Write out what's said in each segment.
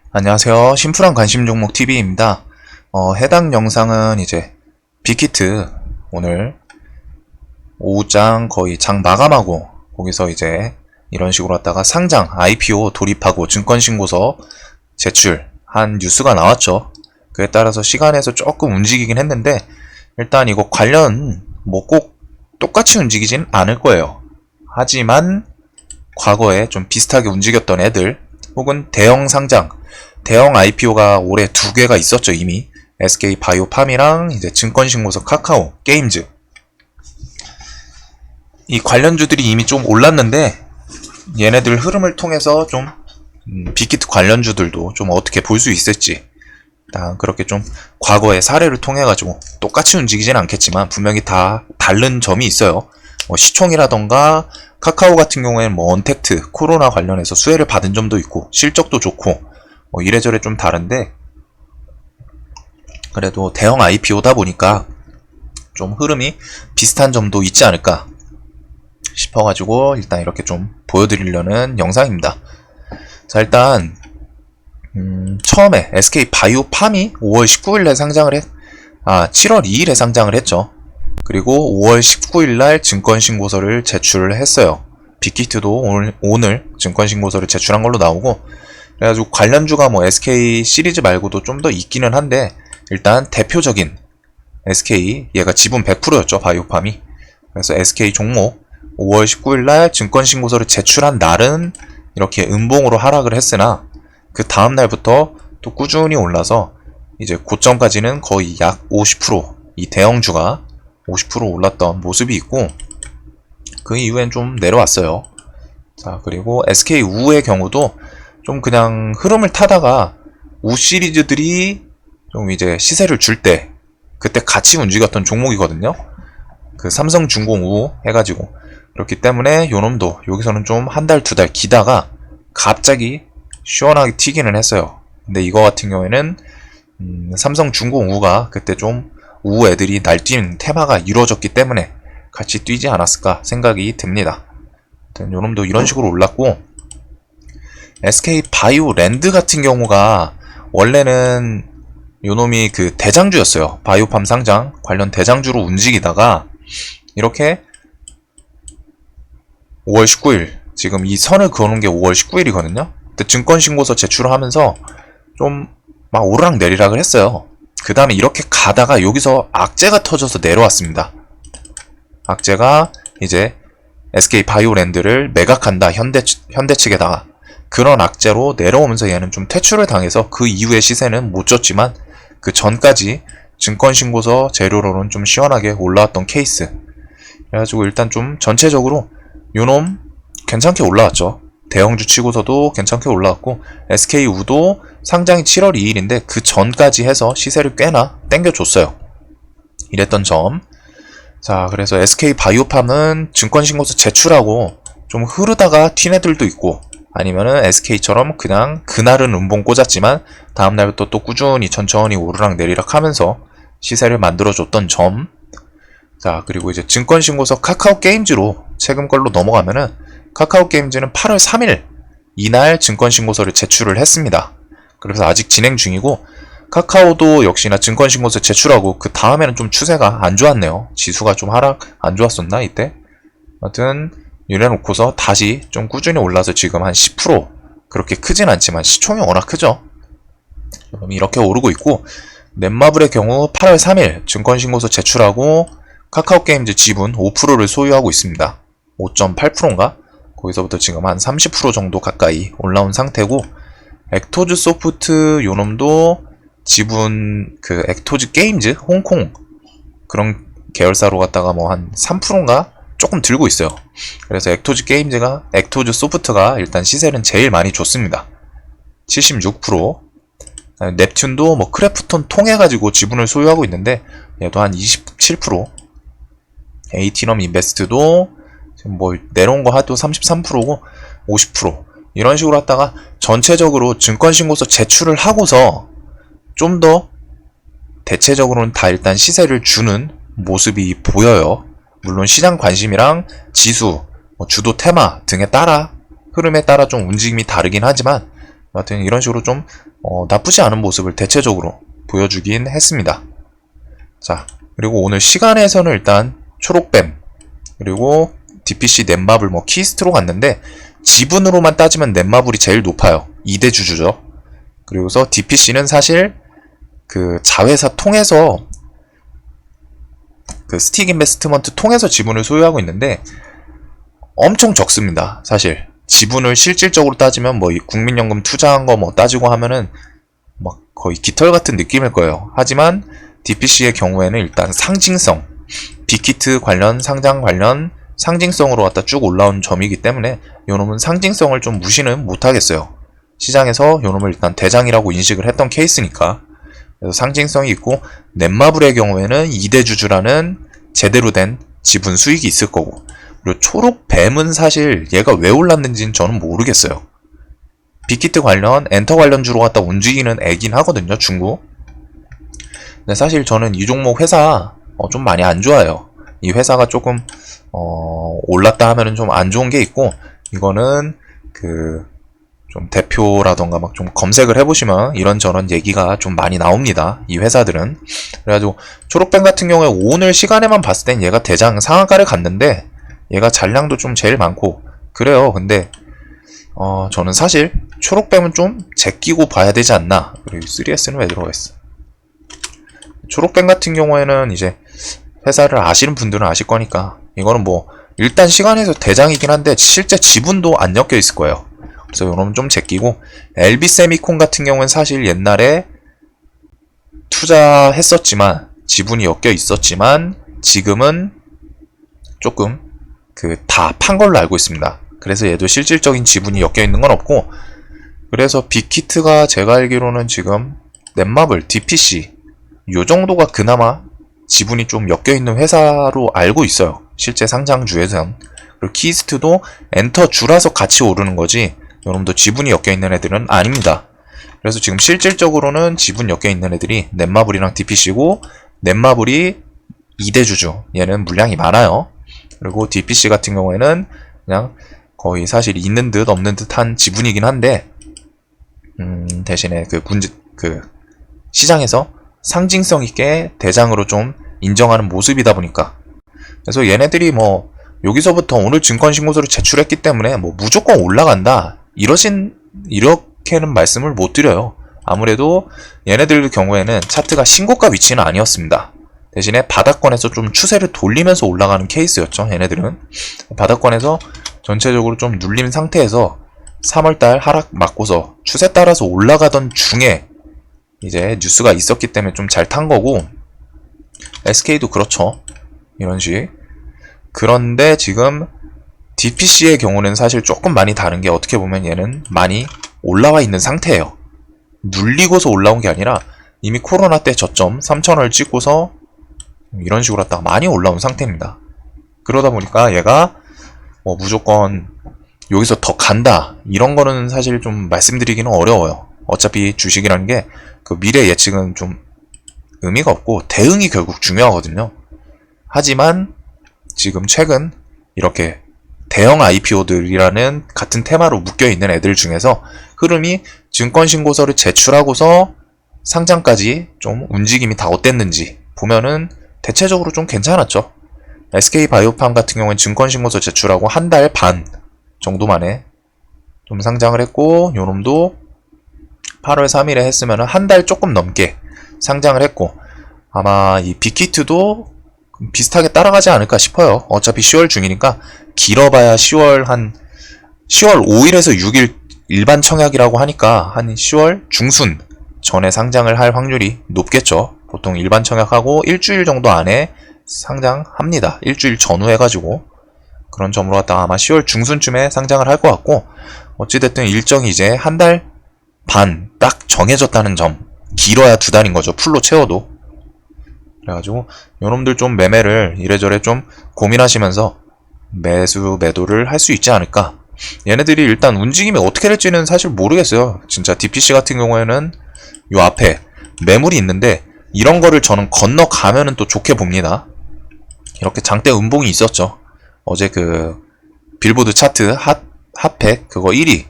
안녕하세요. 심플한 관심 종목 TV입니다. 해당 영상은 이제 빅히트 오늘 오후장 거의 장 마감하고 거기서 이제 이런 식으로 왔다가 상장 IPO 돌입하고 증권신고서 제출한 뉴스가 나왔죠. 그에 따라서 시간에서 조금 움직이긴 했는데 일단 이거 관련 뭐 꼭 똑같이 움직이진 않을 거예요. 하지만 과거에 좀 비슷하게 움직였던 애들 혹은 대형 상장 대형 IPO가 올해 2개가 있었죠, 이미. SK바이오팜이랑 이제 증권신고서 카카오, 게임즈. 이 관련주들이 이미 좀 올랐는데 얘네들 흐름을 통해서 좀 빅히트 관련주들도 좀 어떻게 볼 수 있을지 일단 그렇게 좀 과거의 사례를 통해 가지고 똑같이 움직이진 않겠지만 분명히 다 다른 점이 있어요. 시총이라던가 카카오 같은 경우에는 뭐 언택트, 코로나 관련해서 수혜를 받은 점도 있고 실적도 좋고 이래저래 좀 다른데 그래도 대형 IPO다 보니까 좀 흐름이 비슷한 점도 있지 않을까 싶어가지고 일단 이렇게 좀 보여드리려는 영상입니다. 자, 일단 처음에 SK바이오팜이 5월 19일에 상장을 7월 2일에 상장을 했죠. 그리고 5월 19일날 증권신고서를 제출을 했어요. 빅히트도 오늘 증권신고서를 제출한 걸로 나오고 그래가지고 관련주가 뭐 SK 시리즈 말고도 좀 더 있기는 한데 일단 대표적인 SK 얘가 지분 100%였죠 바이오팜이. 그래서 SK 종목 5월 19일날 증권신고서를 제출한 날은 이렇게 음봉으로 하락을 했으나 그 다음날부터 또 꾸준히 올라서 이제 고점까지는 거의 약 50%이 대형주가 50% 올랐던 모습이 있고 그 이후엔 좀 내려왔어요. 자, 그리고 SK 우의 경우도 좀 그냥 흐름을 타다가 우 시리즈들이 좀 이제 시세를 줄 때 그때 같이 움직였던 종목이거든요. 그 삼성중공 우 해가지고 그렇기 때문에 요놈도 여기서는 좀 한 달, 두 달 기다가 갑자기 시원하게 튀기는 했어요. 근데 이거 같은 경우에는 삼성중공 우가 그때 좀 우 애들이 날뛰는 테마가 이루어졌기 때문에 같이 뛰지 않았을까 생각이 듭니다. 요놈도 이런 식으로 올랐고 SK바이오랜드 같은 경우가 원래는 요놈이 그 대장주였어요. 바이오팜 상장 관련 대장주로 움직이다가 이렇게 5월 19일 지금 이 선을 그어놓은 게 5월 19일이거든요. 근데 증권신고서 제출을 하면서 좀 막 오르락 내리락을 했어요. 그 다음에 이렇게 가다가 여기서 악재가 터져서 내려왔습니다. 악재가 이제 SK바이오랜드를 매각한다 현대 측에다가 그런 악재로 내려오면서 얘는 좀 퇴출을 당해서 그 이후의 시세는 못 줬지만 그 전까지 증권신고서 재료로는 좀 시원하게 올라왔던 케이스. 그래가지고 일단 좀 전체적으로 요놈 괜찮게 올라왔죠. 대형주 치고서도 괜찮게 올라왔고 SK우도 상장이 7월 2일인데 그 전까지 해서 시세를 꽤나 땡겨줬어요. 이랬던 점. 자, 그래서 SK바이오팜은 증권신고서 제출하고 좀 흐르다가 튄 애들도 있고 아니면은 SK처럼 그냥 그날은 음봉 꽂았지만 다음날부터 또 꾸준히 천천히 오르락 내리락 하면서 시세를 만들어줬던 점. 자, 그리고 이제 증권신고서 카카오 게임즈로 최근 걸로 넘어가면은 카카오 게임즈는 8월 3일 이날 증권신고서를 제출을 했습니다. 그래서 아직 진행 중이고 카카오도 역시나 증권신고서 제출하고 그 다음에는 좀 추세가 안 좋았네요. 지수가 좀 하락 안 좋았었나 이때? 아무튼 이래놓고서 다시 좀 꾸준히 올라서 지금 한 10% 그렇게 크진 않지만 시총이 워낙 크죠. 그럼 이렇게 오르고 있고 넷마블의 경우 8월 3일 증권신고서 제출하고 카카오게임즈 지분 5%를 소유하고 있습니다. 5.8%인가? 거기서부터 지금 한 30% 정도 가까이 올라온 상태고 액토즈 소프트 요놈도 지분 그 액토즈 게임즈 홍콩 그런 계열사로 갔다가 뭐 한 3%인가? 조금 들고 있어요. 그래서 액토즈 소프트가 일단 시세는 제일 많이 좋습니다. 76%. 넵튠도 뭐 크래프톤 통해가지고 지분을 소유하고 있는데 얘도 한 27%. 에이티넘 인베스트도 지금 뭐 내려온 거 하도 33%고 50%. 이런 식으로 하다가 전체적으로 증권신고서 제출을 하고서 좀 더 대체적으로는 다 일단 시세를 주는 모습이 보여요. 물론 시장 관심이랑 지수, 주도 테마 등에 따라 흐름에 따라 좀 움직임이 다르긴 하지만 여하튼 이런 식으로 좀 나쁘지 않은 모습을 대체적으로 보여주긴 했습니다. 자, 그리고 오늘 시간에서는 일단 초록뱀 그리고 DPC 넷마블 키스트로 갔는데 지분으로만 따지면 넷마블이 제일 높아요. 2대 주주죠. 그리고서 DPC는 사실 그 자회사 통해서 그 스틱 인베스트먼트 통해서 지분을 소유하고 있는데 엄청 적습니다. 사실 지분을 실질적으로 따지면 이 국민연금 투자한 거 따지고 하면은 막 거의 깃털 같은 느낌일 거예요. 하지만 DPC의 경우에는 일단 상징성, 빅히트 관련 상장 관련 상징성으로 갖다 쭉 올라온 점이기 때문에 요놈은 상징성을 좀 무시는 못하겠어요. 시장에서 요놈을 일단 대장이라고 인식을 했던 케이스니까. 그래서 상징성이 있고, 넷마블의 경우에는 2대 주주라는 제대로 된 지분 수익이 있을 거고, 그리고 초록뱀은 사실 얘가 왜 올랐는지는 저는 모르겠어요. 빅히트 관련, 엔터 관련주로 갖다 움직이는 애긴 하거든요, 중국. 근데 사실 저는 이 종목 회사 좀 많이 안 좋아해요. 이 회사가 조금 올랐다 하면은 좀 안 좋은 게 있고, 이거는 좀 대표라던가 좀 검색을 해보시면 이런저런 얘기가 좀 많이 나옵니다. 이 회사들은. 그래가지고 초록뱀 같은 경우에 오늘 시간에만 봤을 땐 얘가 대장 상한가를 갔는데 얘가 잔량도 좀 제일 많고 그래요. 근데 저는 사실 초록뱀은 좀 제끼고 봐야 되지 않나. 그리고 3S는 왜 들어가 있어? 초록뱀 같은 경우에는 이제 회사를 아시는 분들은 아실 거니까 이거는 일단 시간에서 대장이긴 한데 실제 지분도 안 엮여 있을 거예요. 그래서 요놈은 좀 제끼고, LB세미콘 같은 경우는 사실 옛날에 투자했었지만 지분이 엮여 있었지만 지금은 조금 다 판 걸로 알고 있습니다. 그래서 얘도 실질적인 지분이 엮여 있는 건 없고, 그래서 빅히트가 제가 알기로는 지금 넷마블, DPC 요 정도가 그나마 지분이 좀 엮여 있는 회사로 알고 있어요. 실제 상장주에선. 그리고 키스트도 엔터주라서 같이 오르는 거지 여러분도 지분이 엮여 있는 애들은 아닙니다. 그래서 지금 실질적으로는 지분 엮여 있는 애들이 넷마블이랑 DPC고, 넷마블이 2대 주주, 얘는 물량이 많아요. 그리고 DPC 같은 경우에는 그냥 거의 사실 있는 듯 없는 듯한 지분이긴 한데 대신에 시장에서 상징성 있게 대장으로 좀 인정하는 모습이다 보니까, 그래서 얘네들이 여기서부터 오늘 증권신고서를 제출했기 때문에 무조건 올라간다 이렇게는 말씀을 못 드려요. 아무래도 얘네들 경우에는 차트가 신고가 위치는 아니었습니다. 대신에 바닥권에서 좀 추세를 돌리면서 올라가는 케이스였죠. 얘네들은 바닥권에서 전체적으로 좀 눌린 상태에서 3월달 하락 맞고서 추세 따라서 올라가던 중에 이제 뉴스가 있었기 때문에 좀 잘 탄 거고, SK도 그렇죠. 이런 식. 그런데 지금 DPC의 경우는 사실 조금 많이 다른 게, 어떻게 보면 얘는 많이 올라와 있는 상태예요. 눌리고서 올라온 게 아니라 이미 코로나 때 저점 3,000원을 찍고서 이런 식으로 했다가 많이 올라온 상태입니다. 그러다 보니까 얘가 무조건 여기서 더 간다 이런 거는 사실 좀 말씀드리기는 어려워요. 어차피 주식이라는 게 미래 예측은 좀 의미가 없고 대응이 결국 중요하거든요. 하지만 지금 최근 이렇게 대형 IPO들이라는 같은 테마로 묶여있는 애들 중에서 흐름이 증권신고서를 제출하고서 상장까지 좀 움직임이 다 어땠는지 보면은 대체적으로 좀 괜찮았죠. SK바이오팜 같은 경우는 증권신고서 제출하고 한 달 반 정도 만에 좀 상장을 했고, 요놈도 8월 3일에 했으면 한 달 조금 넘게 상장을 했고, 아마 이 빅히트도 비슷하게 따라가지 않을까 싶어요. 어차피 10월 중이니까 길어봐야 10월 5일에서 6일 일반 청약이라고 하니까 한 10월 중순 전에 상장을 할 확률이 높겠죠. 보통 일반 청약하고 일주일 정도 안에 상장합니다. 일주일 전후 해가지고. 그런 점으로 갖다가 아마 10월 중순쯤에 상장을 할 것 같고, 어찌됐든 일정이 이제 한 달 반 딱 정해졌다는 점. 길어야 2달인 거죠. 풀로 채워도. 그래가지고 요놈들 좀 매매를 이래저래 좀 고민하시면서 매도를 할 수 있지 않을까. 얘네들이 일단 움직임이 어떻게 될지는 사실 모르겠어요. 진짜 DPC 같은 경우에는 요 앞에 매물이 있는데 이런 거를 저는 건너가면은 또 좋게 봅니다. 이렇게 장대 음봉이 있었죠. 어제 빌보드 차트 핫팩 그거 1위.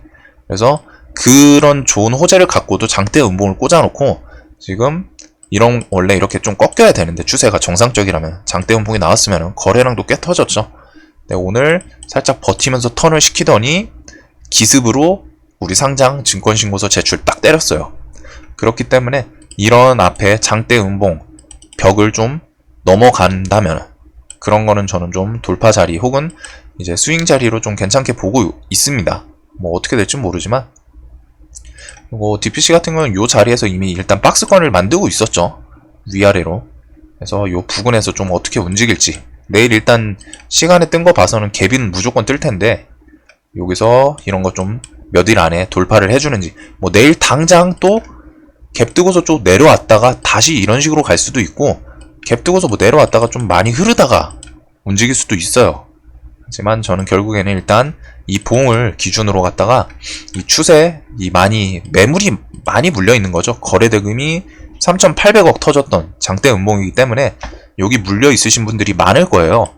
그래서 그런 좋은 호재를 갖고도 장대 음봉을 꽂아놓고 지금 이런 원래 이렇게 좀 꺾여야 되는데 추세가 정상적이라면 장대 음봉이 나왔으면 거래량도 꽤 터졌죠. 네, 오늘 살짝 버티면서 턴을 시키더니 기습으로 우리 상장 증권신고서 제출 딱 때렸어요. 그렇기 때문에 이런 앞에 장대 음봉 벽을 좀 넘어간다면 그런 거는 저는 좀 돌파 자리 혹은 이제 스윙 자리로 좀 괜찮게 보고 있습니다. 뭐 어떻게 될지 모르지만 그리고 DPC 같은 경우는 이 자리에서 이미 일단 박스권을 만들고 있었죠. 위아래로. 그래서 이 부근에서 좀 어떻게 움직일지 내일 일단 시간에 뜬 거 봐서는 갭은 무조건 뜰 텐데 여기서 이런 거 좀 몇 일 안에 돌파를 해주는지 뭐 내일 당장 또 갭 뜨고서 좀 내려왔다가 다시 이런 식으로 갈 수도 있고 갭 뜨고서 뭐 내려왔다가 좀 많이 흐르다가 움직일 수도 있어요. 하지만 저는 결국에는 일단 이 봉을 기준으로 갖다가 이 추세, 이 매물이 많이 물려있는 거죠. 거래대금이 3,800억 터졌던 장대 음봉이기 때문에 여기 물려있으신 분들이 많을 거예요.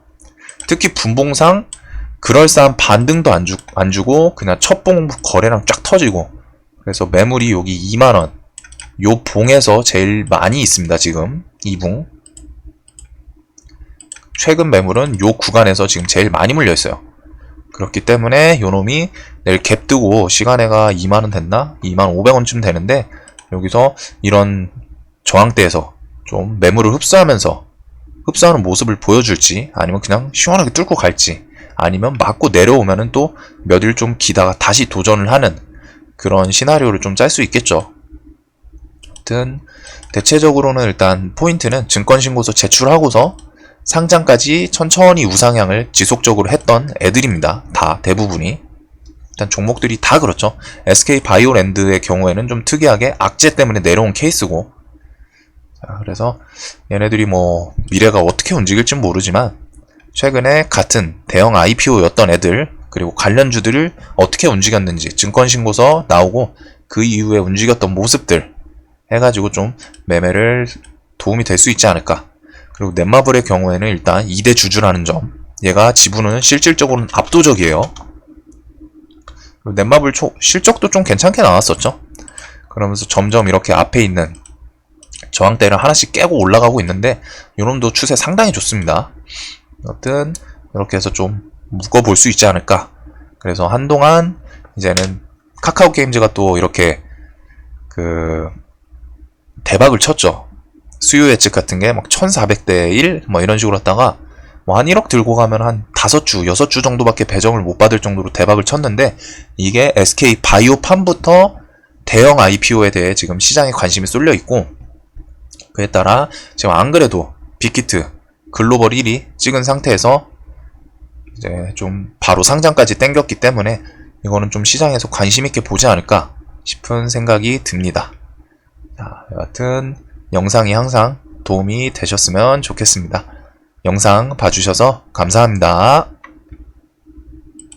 특히 분봉상 그럴싸한 반등도 안 주고 그냥 첫 봉 거래량 쫙 터지고 그래서 매물이 여기 2만원 요 봉에서 제일 많이 있습니다. 지금 이 봉 최근 매물은 요 구간에서 지금 제일 많이 물려있어요. 그렇기 때문에 요놈이 내일 갭 뜨고 시간에가 2만원 됐나? 25,000원쯤 되는데 여기서 이런 저항대에서 좀 매물을 흡수하는 모습을 보여줄지 아니면 그냥 시원하게 뚫고 갈지 아니면 맞고 내려오면은 또 몇 일 좀 기다가 다시 도전을 하는 그런 시나리오를 좀 짤 수 있겠죠. 아무튼 대체적으로는 일단 포인트는 증권신고서 제출하고서 상장까지 천천히 우상향을 지속적으로 했던 애들입니다. 다 대부분이. 일단 종목들이 다 그렇죠. SK바이오랜드의 경우에는 좀 특이하게 악재 때문에 내려온 케이스고 자, 그래서 얘네들이 뭐 미래가 어떻게 움직일진 모르지만 최근에 같은 대형 IPO였던 애들 그리고 관련주들을 어떻게 움직였는지 증권신고서 나오고 그 이후에 움직였던 모습들 해가지고 좀 매매를 도움이 될 수 있지 않을까. 그리고 넷마블의 경우에는 일단 2대 주주라는 점 얘가 지분은 실질적으로는 압도적이에요. 그리고 넷마블 실적도 좀 괜찮게 나왔었죠. 그러면서 점점 이렇게 앞에 있는 저항대를 하나씩 깨고 올라가고 있는데 요놈도 추세 상당히 좋습니다. 여튼 이렇게 해서 좀 묶어볼 수 있지 않을까. 그래서 한동안 이제는 카카오게임즈가 또 이렇게 대박을 쳤죠. 수요 예측 같은 게 막 1400대 1 뭐 이런 식으로 했다가 뭐 한 1억 들고 가면 한 5주, 6주 정도밖에 배정을 못 받을 정도로 대박을 쳤는데 이게 SK 바이오판부터 대형 IPO에 대해 지금 시장에 관심이 쏠려 있고 그에 따라 지금 안 그래도 빅히트 글로벌 1위 찍은 상태에서 이제 좀 바로 상장까지 땡겼기 때문에 이거는 좀 시장에서 관심 있게 보지 않을까 싶은 생각이 듭니다. 자, 여하튼 영상이 항상 도움이 되셨으면 좋겠습니다. 영상 봐주셔서 감사합니다.